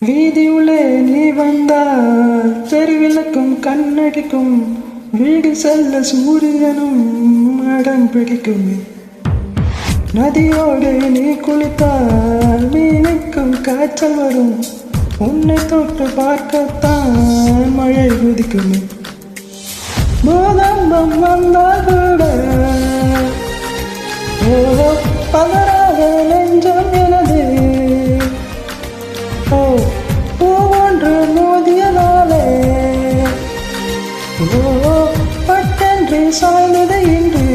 வீதி உள்ளே நீ வந்தால் தெருவிளக்கும் கண்ணடிக்கும், வீடு செல்ல சூரியனும் அடம் பிடிக்குமே. நதியோடு நீ குளித்தால் மீனுக்கும் காய்ச்சல் வரும், உன்னை தொட்டு பார்க்கத்தான் மழை குதிக்குமே. பூகம்பம் வந்தால் கூட ஓ பதறாத நெஞ்சம் எனது. ஓ பூவொன்று மோதியனாலே ஓ பட்டென்று சாய்ந்தது இன்று.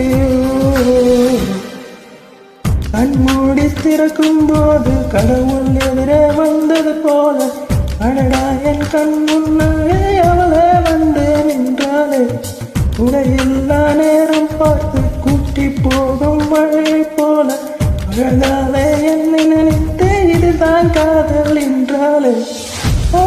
கண்மூடி திறக்கும் போது கடவுள் எதிரே வந்தது போல, அடடா என் கண் முன்னாலே அவளே வந்து நின்றாலே. உடையில்லா நேரம் பார்த்து கூட்டி போகும் மழை போல, அழகாலே என்னை நினைத்து இதுதான் காதல் என்றாலே. ஓ